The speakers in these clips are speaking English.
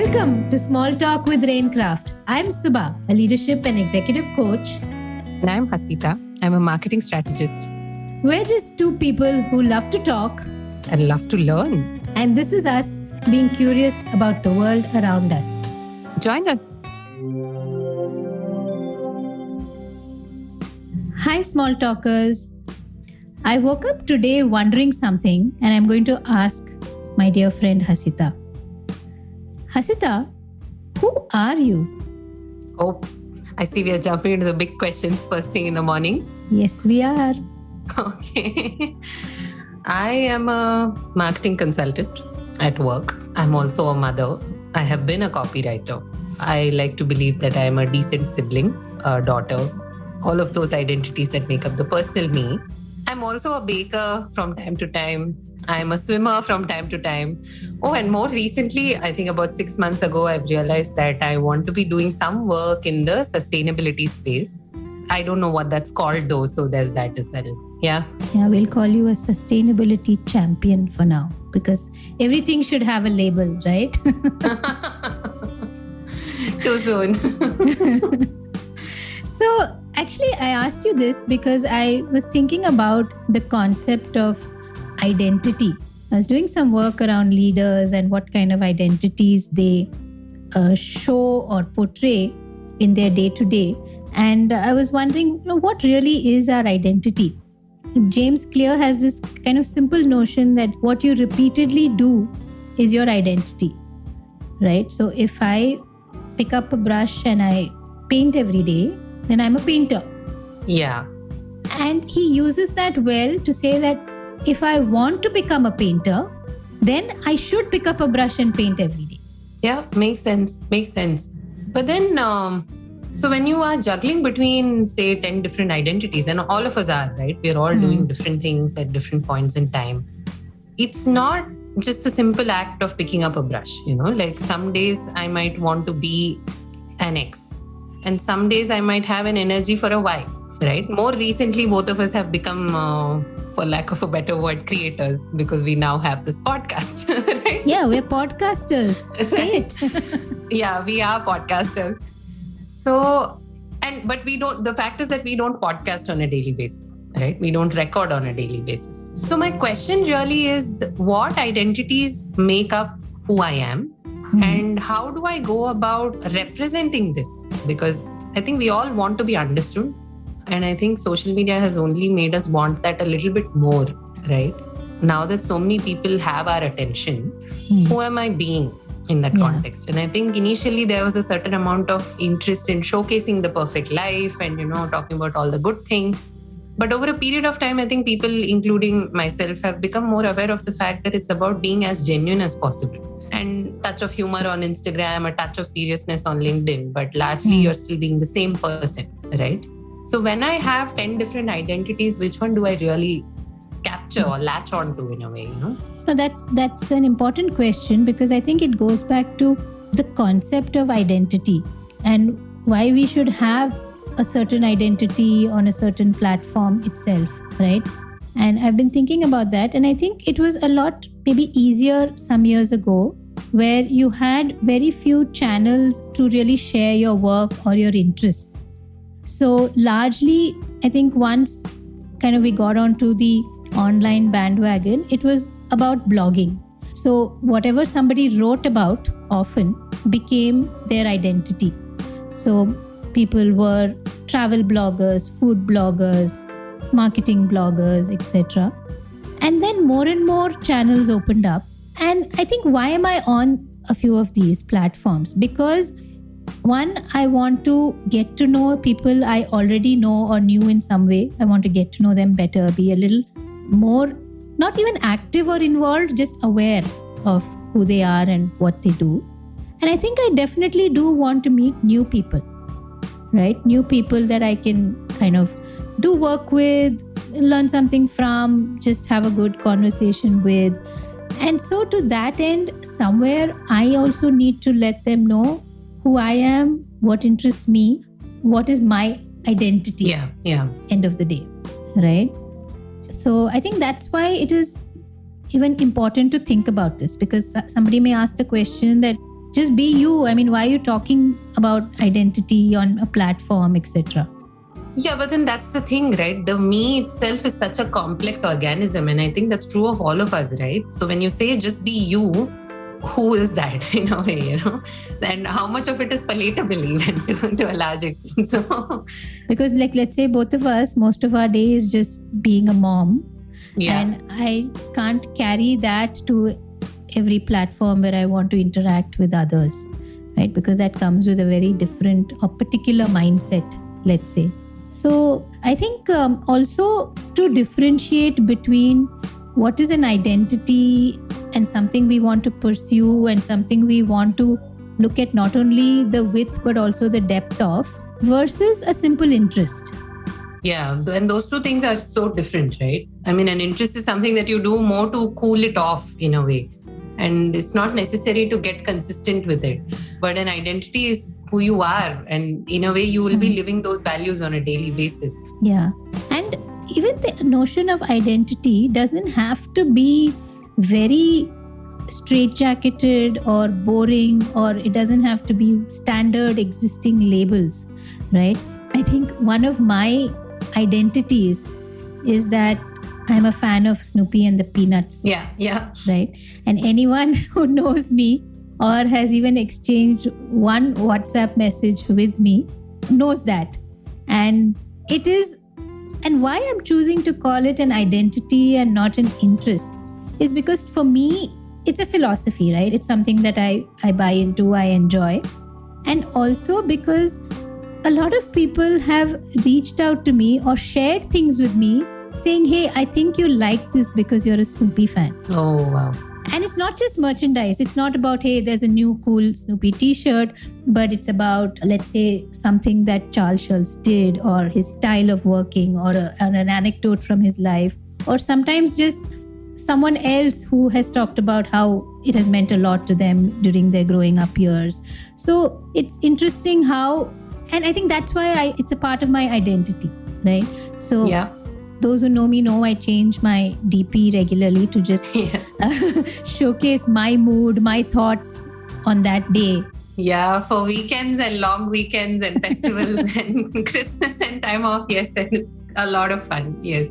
Welcome to Small Talk with Raincraft. I'm Subha, a leadership and executive coach. And I'm Hasita. I'm a marketing strategist. We're just two people who love to talk and love to learn. And this is us being curious about the world around us. Join us. Hi, Small Talkers. I woke up today wondering something, and I'm going to ask my dear friend Hasita. Hasita, who are you? Oh, I see we are jumping into the big questions first thing in the morning. Yes, we are. Okay. I am a marketing consultant at work. I'm also a mother. I have been a copywriter. I like to believe that I am a decent sibling, a daughter, all of those identities that make up the personal me. I'm also a baker from time to time. I'm a swimmer from time to time. Oh, and more recently, I think about 6 months ago, I've realized that I want to be doing some work in the sustainability space. I don't know what that's called though, so there's that as well. Yeah, we'll call you a sustainability champion for now, because everything should have a label, right? Too soon. So actually, I asked you this because I was thinking about the concept of identity. I was doing some work around leaders and what kind of identities they show or portray in their day-to-day. And I was wondering, what really is our identity? James Clear has this kind of simple notion that what you repeatedly do is your identity, right? So if I pick up a brush and I paint every day, then I'm a painter. Yeah. And he uses that well to say that if I want to become a painter, then I should pick up a brush and paint every day. Yeah, makes sense. But then, so when you are juggling between, say, 10 different identities, and all of us are, right? We're all doing different things at different points in time. It's not just the simple act of picking up a brush, like some days I might want to be an X, and some days I might have an energy for a Y, right? More recently, both of us have become, for lack of a better word, creators, because we now have this podcast, right? Yeah, we're podcasters. Say it. Yeah, we are podcasters. So, but we don't, the fact is that we don't podcast on a daily basis, right? We don't record on a daily basis. So my question really is, what identities make up who I am? And how do I go about representing this? Because I think we all want to be understood. And I think social media has only made us want that a little bit more, right? Now that so many people have our attention, who am I being in that context? And I think initially there was a certain amount of interest in showcasing the perfect life and, talking about all the good things. But over a period of time, I think people, including myself, have become more aware of the fact that it's about being as genuine as possible. And touch of humor on Instagram, a touch of seriousness on LinkedIn, but largely you're still being the same person, right? So when I have 10 different identities, which one do I really capture or latch onto in a way, No, that's an important question, because I think it goes back to the concept of identity and why we should have a certain identity on a certain platform itself, right? And I've been thinking about that, and I think it was a lot maybe easier some years ago, where you had very few channels to really share your work or your interests. So largely, I think once kind of we got onto the online bandwagon, it was about blogging. So whatever somebody wrote about often became their identity. So people were travel bloggers, food bloggers, marketing bloggers, etc. And then more and more channels opened up. And I think, why am I on a few of these platforms? Because one, I want to get to know people I already know or knew in some way. I want to get to know them better, be a little more, not even active or involved, just aware of who they are and what they do. And I think I definitely do want to meet new people, right? New people that I can kind of do work with, learn something from, just have a good conversation with. And so to that end, somewhere I also need to let them know who I am, what interests me, what is my identity. Yeah. End of the day, right? So I think that's why it is even important to think about this, because somebody may ask the question that Just be you. I mean, why are you talking about identity on a platform, etc.? Yeah, but then that's the thing, right? The me itself is such a complex organism. And I think that's true of all of us, right? So when you say just be you, who is that in a way, and how much of it is palatable even to a large extent. So because like, let's say both of us, most of our day is just being a mom. yeah. And I can't carry that to every platform where I want to interact with others, right? Because that comes with a very different or particular mindset, let's say. So I think also to differentiate between what is an identity and something we want to pursue and something we want to look at not only the width but also the depth of versus a simple interest. Yeah, and those two things are so different, right? I mean, an interest is something that you do more to cool it off in a way. And it's not necessary to get consistent with it. But an identity is who you are. And in a way, you will be living those values on a daily basis. Yeah. And even the notion of identity doesn't have to be very straitjacketed or boring, or it doesn't have to be standard existing labels, right? I think one of my identities is that I'm a fan of Snoopy and the Peanuts. Yeah. Right. And anyone who knows me or has even exchanged one WhatsApp message with me knows that. And it is, and why I'm choosing to call it an identity and not an interest is because for me, it's a philosophy, right? It's something that I buy into, I enjoy. And also because a lot of people have reached out to me or shared things with me saying, hey, I think you like this because you're a Snoopy fan. Oh, wow. And it's not just merchandise. It's not about, hey, there's a new cool Snoopy t-shirt, but it's about, let's say, something that Charles Schulz did or his style of working or an anecdote from his life, or sometimes just someone else who has talked about how it has meant a lot to them during their growing up years. So it's interesting how, and I think that's why it's a part of my identity, right? So yeah. Those who know me know I change my DP regularly to just showcase my mood, my thoughts on that day. Yeah, for weekends and long weekends and festivals and Christmas and time off. Yes, and it's a lot of fun. Yes.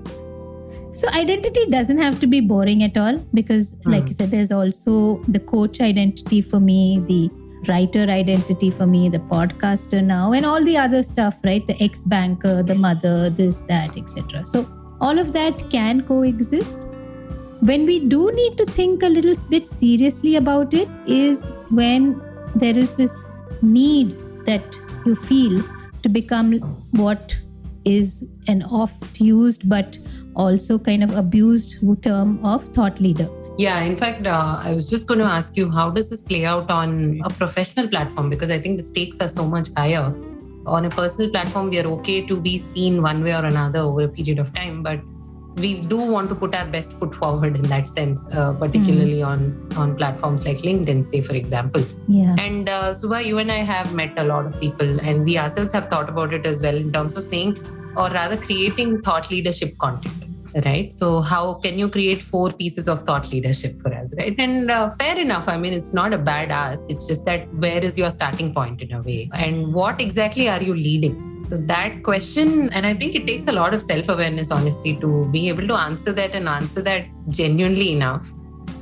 So identity doesn't have to be boring at all because like you said, there's also the coach identity for me, the writer identity for me, the podcaster now, and all the other stuff, right? The ex-banker, the mother, this, that, etc. So all of that can coexist. When we do need to think a little bit seriously about it is when there is this need that you feel to become what is an oft-used but also kind of abused term of thought leader. Yeah, in fact, I was just going to ask you, how does this play out on a professional platform? Because I think the stakes are so much higher. On a personal platform, we are okay to be seen one way or another over a period of time, but we do want to put our best foot forward in that sense, particularly on platforms like LinkedIn, say, for example. Yeah. And Subha, you and I have met a lot of people, and we ourselves have thought about it as well in terms of saying, or rather creating thought leadership content. Right. So how can you create 4 pieces of thought leadership for us? Right. And fair enough. I mean, it's not a bad ask. It's just that where is your starting point in a way? And what exactly are you leading? So that question, and I think it takes a lot of self-awareness, honestly, to be able to answer that and answer that genuinely enough.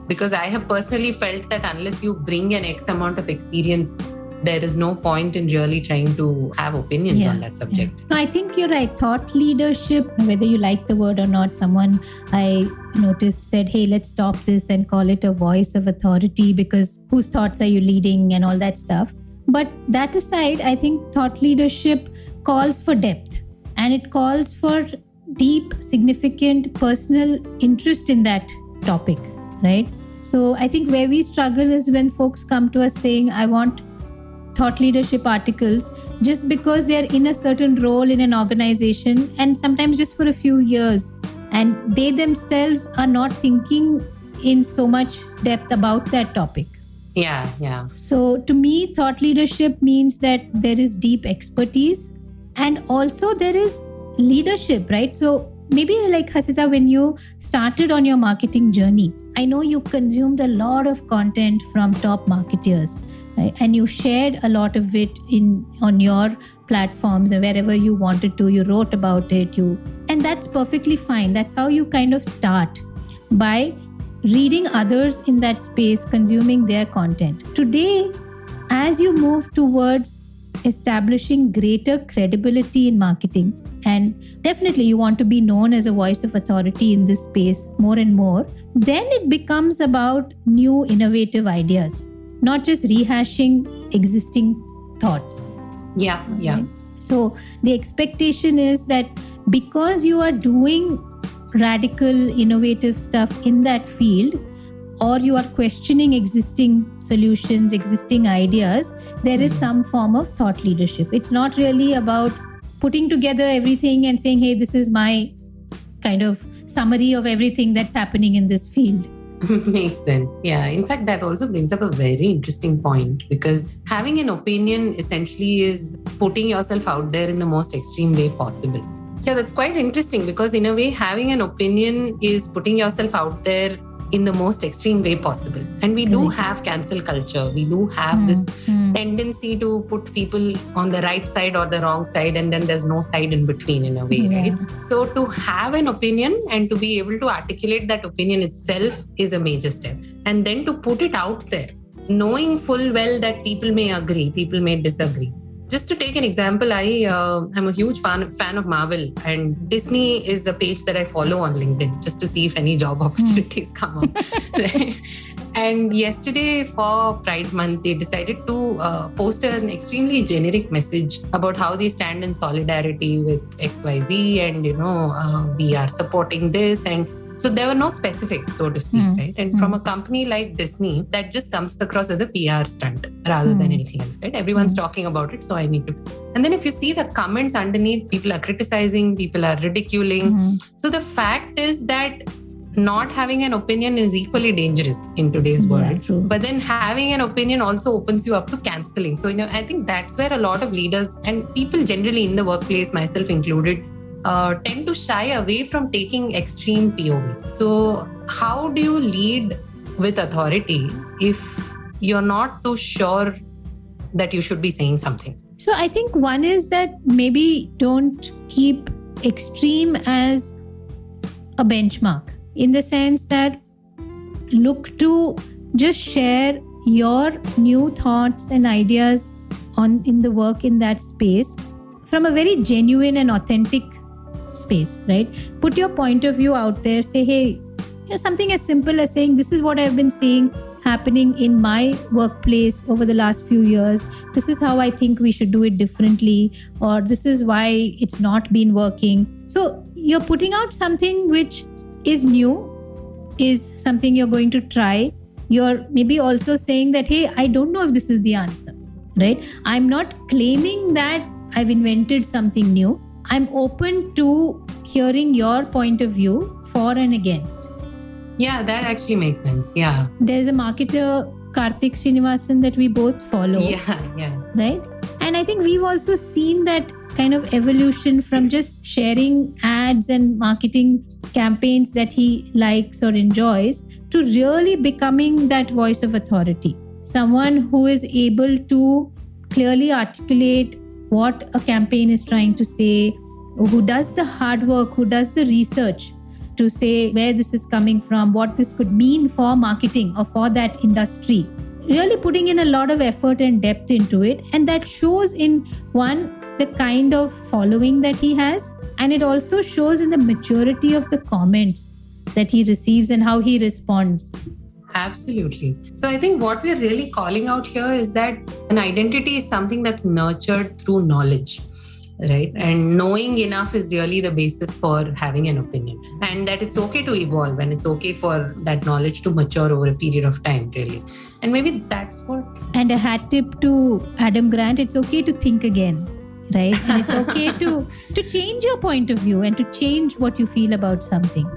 Because I have personally felt that unless you bring an X amount of experience, there is no point in really trying to have opinions on that subject. No, I think you're right. Thought leadership, whether you like the word or not, someone I noticed said, hey, let's stop this and call it a voice of authority because whose thoughts are you leading and all that stuff. But that aside, I think thought leadership calls for depth and it calls for deep, significant personal interest in that topic, right? So I think where we struggle is when folks come to us saying, I want thought leadership articles just because they're in a certain role in an organization and sometimes just for a few years, and they themselves are not thinking in so much depth about that topic. Yeah. So to me, thought leadership means that there is deep expertise and also there is leadership, right? So maybe like Hasita, when you started on your marketing journey, I know you consumed a lot of content from top marketers. right? And you shared a lot of it on your platforms and wherever you wanted to. You wrote about it, and that's perfectly fine. That's how you kind of start, by reading others in that space, consuming their content. Today, as you move towards establishing greater credibility in marketing, and definitely you want to be known as a voice of authority in this space more and more, then it becomes about new innovative ideas, not just rehashing existing thoughts. Yeah. Right? So the expectation is that because you are doing radical innovative stuff in that field, or you are questioning existing solutions, existing ideas, there is some form of thought leadership. It's not really about putting together everything and saying, hey, this is my kind of summary of everything that's happening in this field. Makes sense. Yeah. In fact, that also brings up a very interesting point, because having an opinion essentially is putting yourself out there in the most extreme way possible. Yeah, that's quite interesting, because in a way, having an opinion is putting yourself out there in the most extreme way possible. And we do have cancel culture. We do have this tendency to put people on the right side or the wrong side, and then there's no side in between, in a way, right? So to have an opinion and to be able to articulate that opinion itself is a major step. And then to put it out there, knowing full well that people may agree, people may disagree. Just to take an example, I'm a huge fan of Marvel, and Disney is a page that I follow on LinkedIn just to see if any job opportunities come up. Right? And yesterday for Pride Month, they decided to post an extremely generic message about how they stand in solidarity with XYZ, and we are supporting this. And so there were no specifics, so to speak, right? And from a company like Disney, that just comes across as a PR stunt rather than anything else, right? Everyone's talking about it, so I need to. And then if you see the comments underneath, people are criticizing, people are ridiculing. So the fact is that not having an opinion is equally dangerous in today's world. But then having an opinion also opens you up to canceling. So, I think that's where a lot of leaders and people generally in the workplace, myself included, tend to shy away from taking extreme POVs. So how do you lead with authority if you're not too sure that you should be saying something? So I think one is that maybe don't keep extreme as a benchmark, in the sense that look to just share your new thoughts and ideas in the work in that space from a very genuine and authentic space, right? Put your point of view out there. Say, hey, something as simple as saying, this is what I've been seeing happening in my workplace over the last few years. This is how I think we should do it differently, or this is why it's not been working. So you're putting out something which is new, is something you're going to try. You're maybe also saying that, hey, I don't know if this is the answer, right? I'm not claiming that I've invented something new. I'm open to hearing your point of view for and against. Yeah, that actually makes sense. Yeah. There's a marketer, Karthik Srinivasan, that we both follow. Yeah. Right? And I think we've also seen that kind of evolution from just sharing ads and marketing campaigns that he likes or enjoys to really becoming that voice of authority. Someone who is able to clearly articulate what a campaign is trying to say, who does the hard work, who does the research to say where this is coming from, what this could mean for marketing or for that industry. Really putting in a lot of effort and depth into it. And that shows in one, the kind of following that he has. And it also shows in the maturity of the comments that he receives and how he responds. Absolutely. So I think what we're really calling out here is that an identity is something that's nurtured through knowledge, right? And knowing enough is really the basis for having an opinion, and that it's okay to evolve and it's okay for that knowledge to mature over a period of time, really. And maybe that's what. And a hat tip to Adam Grant, it's okay to think again, right? And it's okay to change your point of view and to change what you feel about something.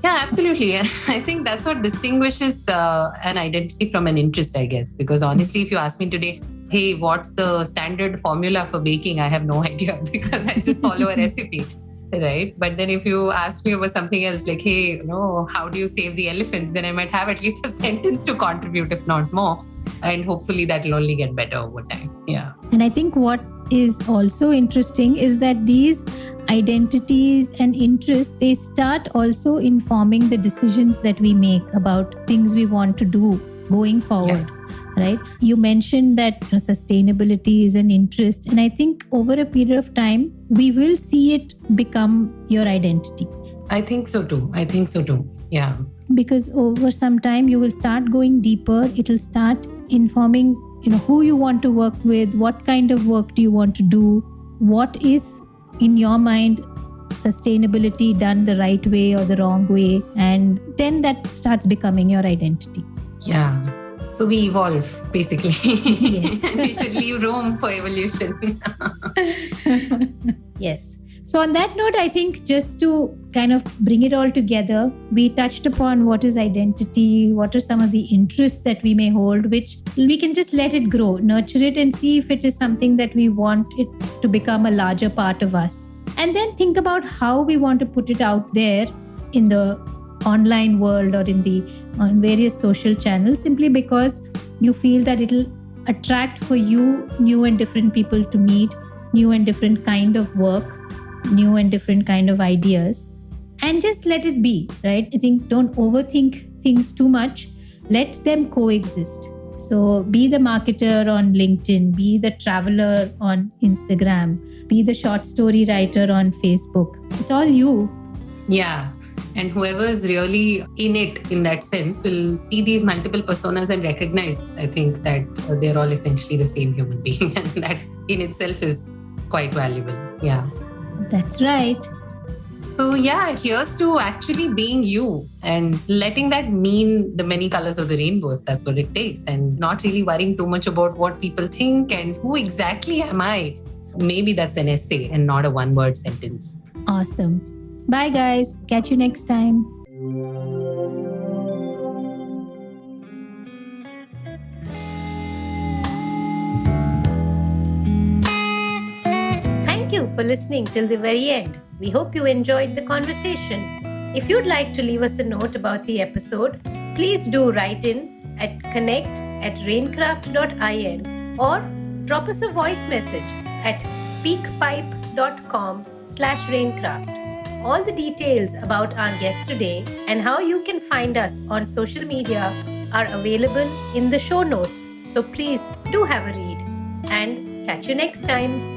Yeah, absolutely. I think that's what distinguishes an identity from an interest, I guess. Because honestly, if you ask me today, hey, what's the standard formula for baking? I have no idea, because I just follow a recipe, right? But then if you ask me about something else, like, hey, how do you save the elephants? Then I might have at least a sentence to contribute, if not more. And hopefully that will only get better over time. Yeah. And I think what is also interesting is that these identities and interests, they start also informing the decisions that we make about things we want to do going forward. Right? You mentioned that sustainability is an interest, and I think over a period of time, we will see it become your identity. I think so too. Yeah. Because over some time, you will start going deeper. It will start informing, who you want to work with, what kind of work do you want to do, what is in your mind sustainability done the right way or the wrong way, and then that starts becoming your identity. Yeah. So we evolve, basically. Yes. We should leave room for evolution. Yes. So on that note, I think just to kind of bring it all together, we touched upon what is identity, what are some of the interests that we may hold, which we can just let it grow, nurture it, and see if it is something that we want it to become a larger part of us. And then think about how we want to put it out there in the online world or on various social channels, simply because you feel that it'll attract for you new and different people to meet, new and different kind of work, new and different kind of ideas, and just let it be, right? I think don't overthink things too much. Let them coexist. So be the marketer on LinkedIn, be the traveler on Instagram, be the short story writer on Facebook. It's all you. Yeah. And whoever is really in it in that sense will see these multiple personas and recognize, I think, that they're all essentially the same human being. And that in itself is quite valuable. Yeah. That's right. So yeah, here's to actually being you and letting that mean the many colors of the rainbow, if that's what it takes, and not really worrying too much about what people think and who exactly am I. Maybe that's an essay and not a one-word sentence. Awesome. Bye guys. Catch you next time. Thank you for listening till the very end. We hope you enjoyed the conversation. If you'd like to leave us a note about the episode, please do write in at connect@raincraft.in or drop us a voice message at speakpipe.com/raincraft. All the details about our guest today and how you can find us on social media are available in the show notes. So please do have a read and catch you next time.